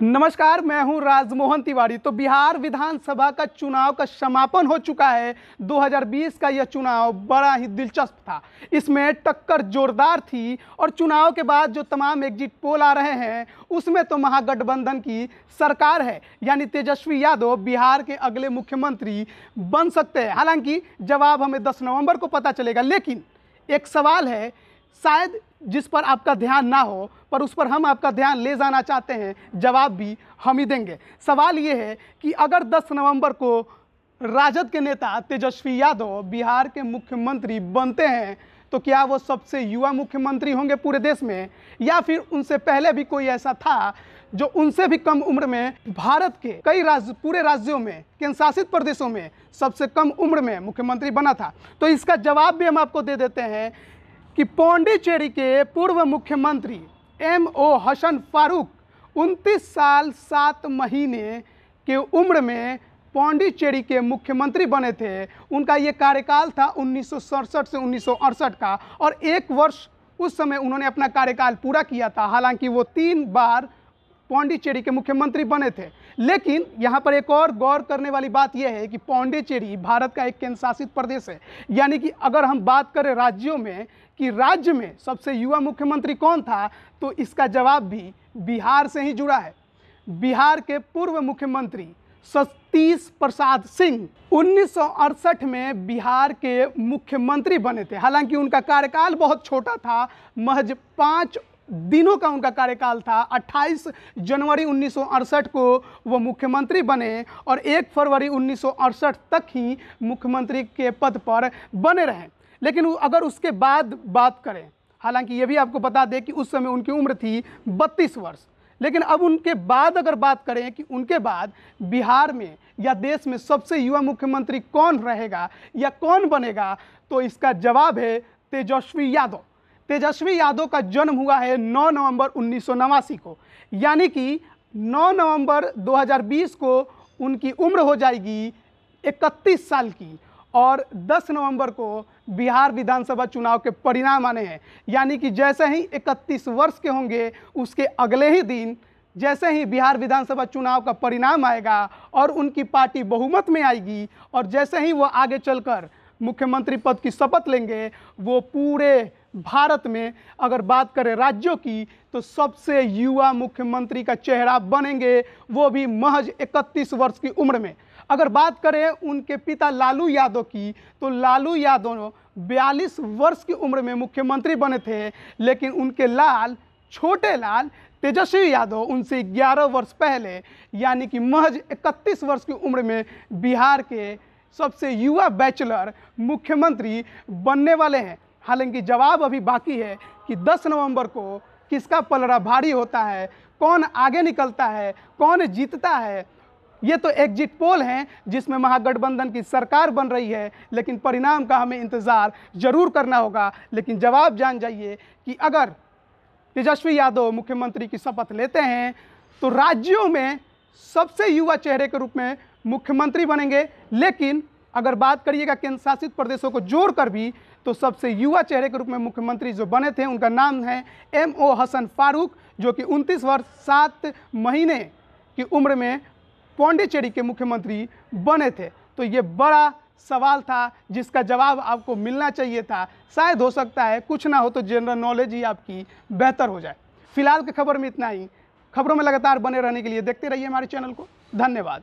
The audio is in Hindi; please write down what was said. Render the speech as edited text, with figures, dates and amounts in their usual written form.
नमस्कार, मैं हूं राजमोहन तिवारी। तो बिहार विधानसभा का चुनाव का समापन हो चुका है। 2020 का यह चुनाव बड़ा ही दिलचस्प था। इसमें टक्कर जोरदार थी और चुनाव के बाद जो तमाम एग्जिट पोल आ रहे हैं उसमें तो महागठबंधन की सरकार है, यानी तेजस्वी यादव बिहार के अगले मुख्यमंत्री बन सकते हैं। हालांकि जवाब हमें 10 नवंबर को पता चलेगा, लेकिन एक सवाल है शायद जिस पर आपका ध्यान ना हो, पर उस पर हम आपका ध्यान ले जाना चाहते हैं। जवाब भी हम ही देंगे। सवाल ये है कि अगर 10 नवंबर को राजद के नेता तेजस्वी यादव बिहार के मुख्यमंत्री बनते हैं तो क्या वो सबसे युवा मुख्यमंत्री होंगे पूरे देश में, या फिर उनसे पहले भी कोई ऐसा था जो उनसे भी कम उम्र में भारत के कई पूरे राज्यों में, केंद्र शासित प्रदेशों में सबसे कम उम्र में मुख्यमंत्री बना था। तो इसका जवाब भी हम आपको दे देते हैं कि पौंडीचेरी के पूर्व मुख्यमंत्री M.O. हसन फारूक 29 साल 7 महीने के उम्र में पौंडीचेरी के मुख्यमंत्री बने थे। उनका ये कार्यकाल था 1967 से 1968 का, और 1 वर्ष उस समय उन्होंने अपना कार्यकाल पूरा किया था। हालांकि वो 3 बार पौंडीचेरी के मुख्यमंत्री बने थे। लेकिन यहाँ पर एक और गौर करने वाली बात यह है कि पौंडीचेरी भारत का एक केंद्र शासित प्रदेश है, यानी कि अगर हम बात करें राज्यों में कि राज्य में सबसे युवा मुख्यमंत्री कौन था, तो इसका जवाब भी बिहार से ही जुड़ा है। बिहार के पूर्व मुख्यमंत्री सतीश प्रसाद सिंह 1968 में बिहार के मुख्यमंत्री बने थे। हालांकि उनका कार्यकाल बहुत छोटा था, महज 5 दिनों का उनका कार्यकाल था। 28 जनवरी 1968 को वो मुख्यमंत्री बने और 1 फरवरी 1968 तक ही मुख्यमंत्री के पद पर बने रहे। लेकिन अगर उसके बाद बात करें, हालांकि ये भी आपको बता दें कि उस समय उनकी उम्र थी 32 वर्ष। लेकिन अब उनके बाद अगर बात करें कि उनके बाद बिहार में या देश में सबसे युवा मुख्यमंत्री कौन रहेगा या कौन बनेगा, तो इसका जवाब है तेजस्वी यादव। तेजस्वी यादव का जन्म हुआ है 9 नवंबर 1989 को, यानी कि 9 नवंबर 2020 को उनकी उम्र हो जाएगी 31 साल की, और 10 नवंबर को बिहार विधानसभा चुनाव के परिणाम आने हैं। यानी कि जैसे ही 31 वर्ष के होंगे उसके अगले ही दिन जैसे ही बिहार विधानसभा चुनाव का परिणाम आएगा और उनकी पार्टी बहुमत में आएगी, और जैसे ही वो आगे चलकर मुख्यमंत्री पद की शपथ लेंगे, वो पूरे भारत में अगर बात करें राज्यों की तो सबसे युवा मुख्यमंत्री का चेहरा बनेंगे, वो भी महज 31 वर्ष की उम्र में। अगर बात करें उनके पिता लालू यादव की, तो लालू यादव 42 वर्ष की उम्र में मुख्यमंत्री बने थे। लेकिन उनके लाल, छोटे लाल तेजस्वी यादव उनसे 11 वर्ष पहले, यानी कि महज 31 वर्ष की उम्र में बिहार के सबसे युवा बैचलर मुख्यमंत्री बनने वाले हैं। हालांकि जवाब अभी बाकी है कि 10 नवंबर को किसका पलड़ा भारी होता है, कौन आगे निकलता है, कौन जीतता है। ये तो एग्जिट पोल हैं जिसमें महागठबंधन की सरकार बन रही है, लेकिन परिणाम का हमें इंतज़ार जरूर करना होगा। लेकिन जवाब जान जाइए कि अगर तेजस्वी यादव मुख्यमंत्री की शपथ लेते हैं तो राज्यों में सबसे युवा चेहरे के रूप में मुख्यमंत्री बनेंगे। लेकिन अगर बात करिएगा केंद्र शासित प्रदेशों को जोड़कर भी, तो सबसे युवा चेहरे के रूप में मुख्यमंत्री जो बने थे उनका नाम है M.O. हसन फारूक, जो कि 29 वर्ष 7 महीने की उम्र में पौंडीचेरी के मुख्यमंत्री बने थे। तो ये बड़ा सवाल था जिसका जवाब आपको मिलना चाहिए था। शायद हो सकता है कुछ ना हो तो जनरल नॉलेज ही आपकी बेहतर हो जाए। फिलहाल की खबर में इतना ही। खबरों में लगातार बने रहने के लिए देखते रहिए हमारे चैनल को। धन्यवाद।